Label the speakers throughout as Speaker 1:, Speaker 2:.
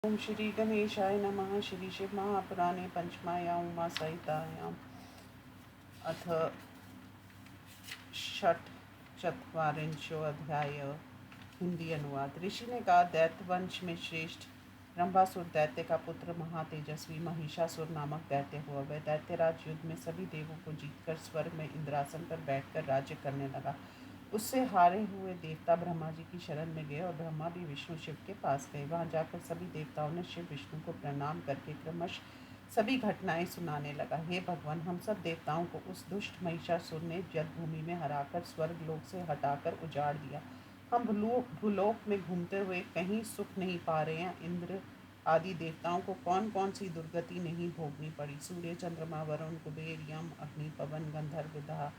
Speaker 1: ओम श्री गणेशाय नमः। श्री शिव महापुराणे पंचमायां उमा सहितायाम् अथ षट्चत्वारिंशोऽध्याय। हिंदी अनुवाद। ऋषि ने कहा, दैत्य वंश में श्रेष्ठ रंभासुर दैत्य का पुत्र महातेजस्वी महिषासुर नामक दैत्य हुआ। वह दैत्यराज युद्ध में सभी देवों को जीतकर स्वर्ग में इंद्रासन पर बैठकर राज्य करने लगा। उससे हारे हुए देवता ब्रह्मा जी की शरण में गए और ब्रह्मा भी विष्णु शिव के पास गए। वहां जाकर सभी देवताओं ने शिव विष्णु को प्रणाम करके क्रमश सभी घटनाएं सुनाने लगा। हे भगवान, हम सब देवताओं को उस दुष्ट महिषासुर ने जलभूमि में हराकर स्वर्ग लोक से हटाकर उजाड़ दिया। हम भूलोक में घूमते हुए कहीं सुख नहीं पा रहे हैं। इंद्र आदि देवताओं को कौन कौन सी दुर्गति नहीं भोगनी पड़ी। सूर्य, चंद्रमा, वरुण, कुबेर, यम, अग्नि, पवन, गंधर्व,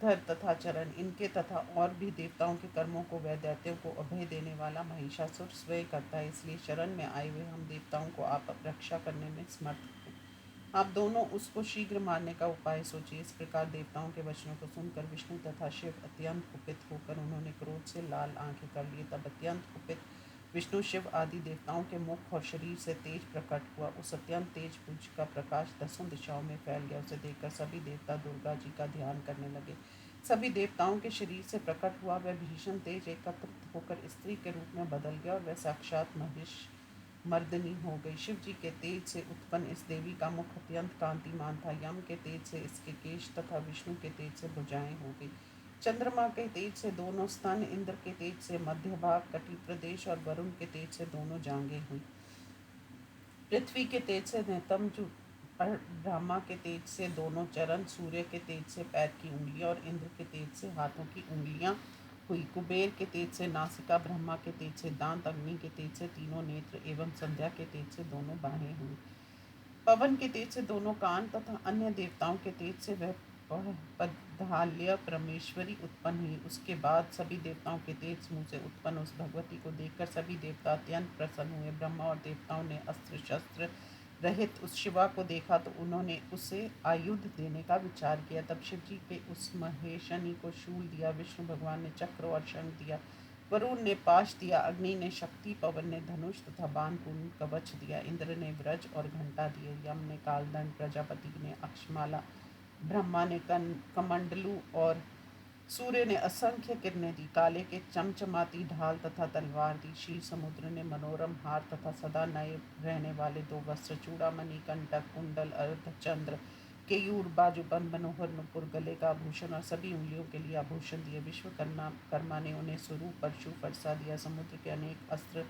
Speaker 1: धर तथा चरण, इनके तथा और भी देवताओं के कर्मों को वह दैत्यों को अभय देने वाला महिषासुर स्वयं करता है। इसलिए शरण में आए हुए हम देवताओं को आप रक्षा करने में समर्थ हैं। आप दोनों उसको शीघ्र मारने का उपाय सोचिए। इस प्रकार देवताओं के वचनों को सुनकर विष्णु तथा शिव अत्यंत कुपित होकर उन्होंने क्रोध से लाल आंखें कर लिए। तब अत्यंत कुपित विष्णु, शिव आदि देवताओं के मुख और शरीर से तेज प्रकट हुआ। उस अत्यंत तेज पुंज का प्रकाश दसों दिशाओं में फैल गया। उसे देखकर सभी देवता दुर्गा जी का ध्यान करने लगे। सभी देवताओं के शरीर से प्रकट हुआ वह भीषण तेज एकत्रित होकर स्त्री के रूप में बदल गया और वह साक्षात महिष मर्दनी हो गई। शिव जी के तेज से उत्पन्न इस देवी का मुख अत्यंत कांतिमान था। यम के तेज से इसके केश तथा विष्णु के तेज से भुजाएं हो गई। चंद्रमा के तेज से दोनों स्तन, इंद्र के तेज से मध्य भाग, कटी प्रदेश और वरुण के तेज से दोनों जांघें हुई। पृथ्वी के तेज से नेतम और ब्रह्मा के तेज से दोनों चरण, सूर्य के तेज से पैर की उंगलियां और इंद्र के तेज से हाथों की उंगलियां हुई। कुबेर के तेज से नासिका, ब्रह्मा के तेज से दांत, अग्नि के तेज से तीनों नेत्र एवं संध्या के तेज से दोनों बाहें हुई। पवन के तेज से दोनों कान तथा अन्य देवताओं के तेज से वह पद्धाल्य परमेश्वरी उत्पन्न हुई। उसके बाद सभी देवताओं के तेज मुँह से उत्पन्न उस भगवती को देखकर सभी देवता अत्यंत प्रसन्न हुए। ब्रह्मा और देवताओं ने अस्त्र शस्त्र रहित उस शिवा को देखा तो उन्होंने उसे आयुध देने का विचार किया। तब शिव जी के उस महेशनी को शूल दिया, विष्णु भगवान ने चक्र और शंख दिया, वरुण ने पाश दिया, अग्नि ने शक्ति, पवन ने धनुष तथा बाणपूर्ण कवच दिया, इंद्र ने व्रज और घंटा दिए, यम ने कालदंड, प्रजापति ने अक्षमाला, ब्रह्मा ने कमंडलू और सूर्य ने असंख्य किरणें दी। काले के चमचमाती ढाल तथा तलवार दी। क्षीर समुद्र ने मनोरम हार तथा सदा नए रहने वाले दो वस्त्र, चूड़ामणि, कंटक, कुंडल, अर्धचंद्र, केयूर, बाजूबंद, मनोहर नुपुर, गले का आभूषण और सभी उंगलियों के लिए आभूषण दिए। विश्वकर्मा कर्मा ने उन्हें स्वरूप, परशु, फरसा दिया। समुद्र के अनेक अस्त्र,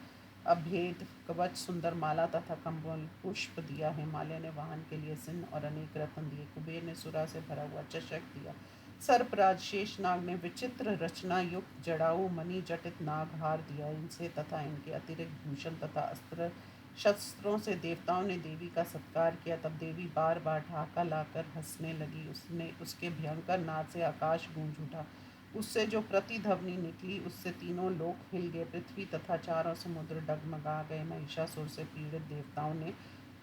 Speaker 1: अभेद कवच, सुंदर माला तथा कम्बल पुष्प दिया। हिमालय ने वाहन के लिए सिंह और अनेक रत्न दिए। कुबेर ने सुरा से भरा हुआ चषक दिया। सर्पराज शेषनाग ने विचित्र रचना युक्त जड़ाऊ मणि जटित नागहार दिया। इनसे तथा इनके अतिरिक्त भूषण तथा अस्त्र शस्त्रों से देवताओं ने देवी का सत्कार किया। तब देवी बार बार ढाका लाकर हंसने लगी। उसने उसके भयंकर नाद से आकाश गूंज उठा। उससे जो प्रतिध्वनि निकली उससे तीनों लोक हिल गए। पृथ्वी तथा चारों समुद्र डगमगा गए। महिषासुर से पीड़ित देवताओं ने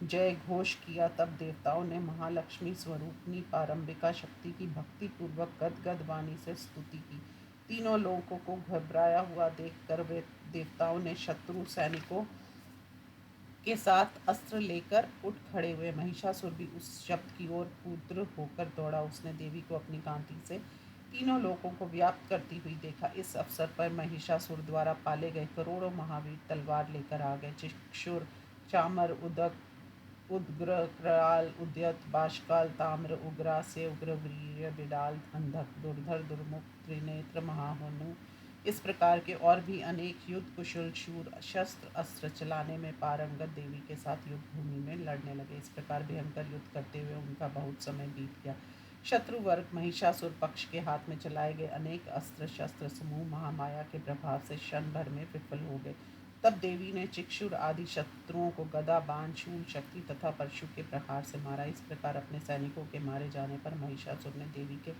Speaker 1: जय घोष किया। तब देवताओं ने महालक्ष्मी स्वरूपनी पारंबिका शक्ति की भक्ति पूर्वक गदगद वाणी से स्तुति की। तीनों लोगों को घबराया हुआ देखकर वे देवताओं ने शत्रु सैनिकों के साथ अस्त्र लेकर उठ खड़े हुए। महिषासुर भी उस शब्द की ओर पुत्र होकर दौड़ा। उसने देवी को अपनी कांति से तीनों लोगों को व्याप्त करती हुई देखा। इस अवसर पर महिषासुर द्वारा पाले गए करोड़ों महावीर तलवार लेकर आ गए। चिक्षुर, चामर, उदक, उद्ग्र, कराल, उद्यत, बाष्काल, ताम्र, उग्रास्य, उग्रवीर्य, बिडाल, अंधक, दुर्धर, दुर्मुख, त्रिनेत्र, महाहनु, इस प्रकार के और भी अनेक युद्ध कुशल शूर शस्त्र अस्त्र चलाने में पारंगत देवी के साथ युद्ध भूमि में लड़ने लगे। इस प्रकार भयंकर युद्ध करते हुए उनका बहुत समय बीत गया। शत्रु वर्ग महिषासुर पक्ष के हाथ में चलाए गए अनेक अस्त्र शस्त्र समूह महामाया के प्रभाव से क्षण भर में विफल हो गए। तब देवी ने चिक्षुर आदि शत्रुओं को गदा, बाण, शूल, शक्ति तथा परशु के प्रहार से मारा। इस प्रकार अपने सैनिकों के मारे जाने पर महिषासुर ने देवी के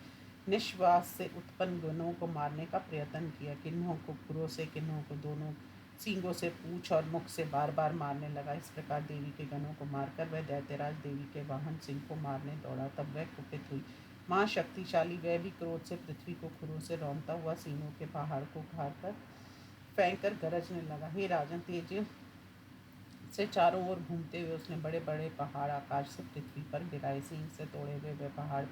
Speaker 1: निश्वास से उत्पन्न गणों को मारने का प्रयत्न किया। किन्हों को खुरों से, किन्हों को दोनों सींगों से, पूंछ और मुख से बार बार मारने लगा। इस प्रकार देवी के गणों को मारकर वह दैत्यराज देवी के वाहन सिंह को मारने दौड़ा। तब वह कुपित हुई। माँ शक्तिशाली वह भी क्रोध से पृथ्वी को खुरों से रौंदता हुआ सींगों के पहाड़ को उखाड़ कर फेंक कर गरजने लगा। हे राजन, तेज से चारों ओर घूमते हुए उसने बड़े बड़े पहाड़ आकाश से पृथ्वी पर गिराए। सींग से तोड़े हुए वे पहाड़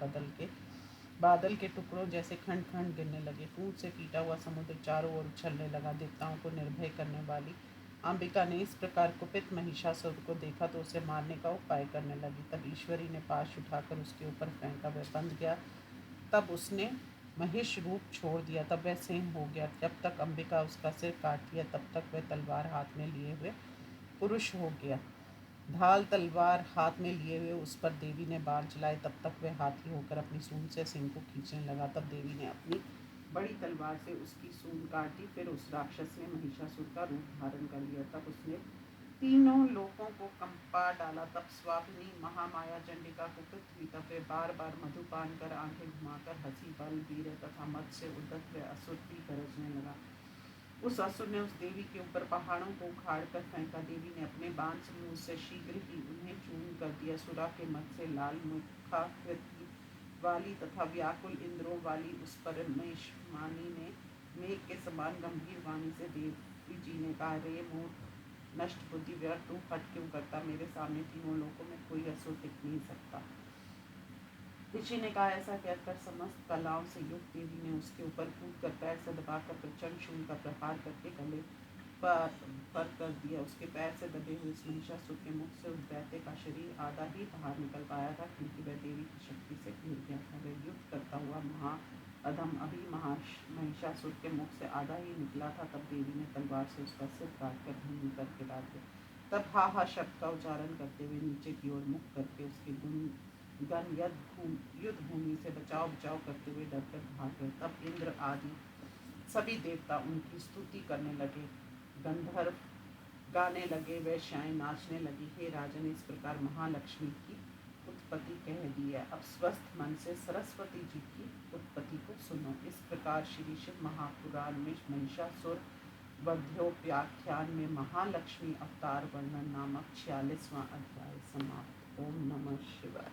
Speaker 1: बादल के टुकड़ों जैसे खंड खंड गिरने लगे। फूट से पीटा हुआ समुद्र चारों ओर उछलने लगा। देवताओं को निर्भय करने वाली अंबिका ने इस प्रकार कुपित महिषासुर को देखा तो उसे मारने का उपाय करने लगी। तब ईश्वरी ने पाश उठाकर उसके ऊपर फेंका, वह बंध गया। तब उसने महिष रूप छोड़ दिया, तब वह सिंह हो गया। जब तक अंबिका उसका सिर काट दिया तब तक वह तलवार हाथ में लिए हुए पुरुष हो गया। ढाल तलवार हाथ में लिए हुए उस पर देवी ने बाण चलाए। तब तक वह हाथी होकर अपनी सूंड से सिंह को खींचने लगा। तब देवी ने अपनी बड़ी तलवार से उसकी सूंड काट दी। फिर उस राक्षस ने महिषासुर का रूप धारण कर लिया। तब उसने तीनों लोगों को कंपा डाला। तब स्वामिनी महामाया चंडिका कुपित हुई। तब वे बार बार मधुपान कर आंखें घुमाकर हंसी, बल, वीर तथा मत से उद्धत व असुर भी गरजने लगा। उस असुर ने उस देवी के ऊपर पहाड़ों को उखाड़ कर फेंका। देवी ने अपने बाण से मुंह से शीघ्र ही उन्हें चूर्ण कर दिया। सुरा के मत से लाल मुखाकृति वाली तथा व्याकुल इंद्रों वाली उस पर मेषमानी ने मेघ के समान गंभीर वाणी से देवी जी ने कहा, रे मूर्ख नष्ट बुद्धि व्यर्थ, तू हट क्यों करता? मेरे सामने तीनों लोगों में कोई असुर टिक नहीं सकता। ऋषि ने कहा, ऐसा कहकर समस्त कलाओं से युक्त देवी ने उसके ऊपर कूद कर पैर से दबाकर प्रचंड शूल का प्रहार करके गले पर कर दिया। उसके पैर से दबे हुए इस महिषासुर के मुख से उस दैत्य का शरीर आधा ही बाहर निकल पाया था, क्योंकि वह देवी की शक्ति से घिर गया था। वह युद्ध करता हुआ अधम अभी महिषासुर के मुख से आधा ही निकला था। तब देवी ने तलवार से उसका सिर काट कर भूमि पर गिरा दिया। तब हा हा शब्द का उच्चारण करते हुए नीचे की ओर मुख करके उसके गण युद्ध भूमि से बचाव बचाव करते हुए डरकर भाग गए। तब इंद्र आदि सभी देवता उनकी स्तुति करने लगे, गंधर्व गाने लगे, वैश्याएं नाचने लगी। हे राजन, इस प्रकार महालक्ष्मी की उत्पत्ति कह दी है। अब स्वस्थ मन से सरस्वती जी की उत्पत्ति को सुनो। इस प्रकार श्री शिव महापुराण में महिषासुर वध्योपाख्यान में महालक्ष्मी अवतार वर्णन नामक 46वां अध्याय समाप्त। ओम नमः शिवाय।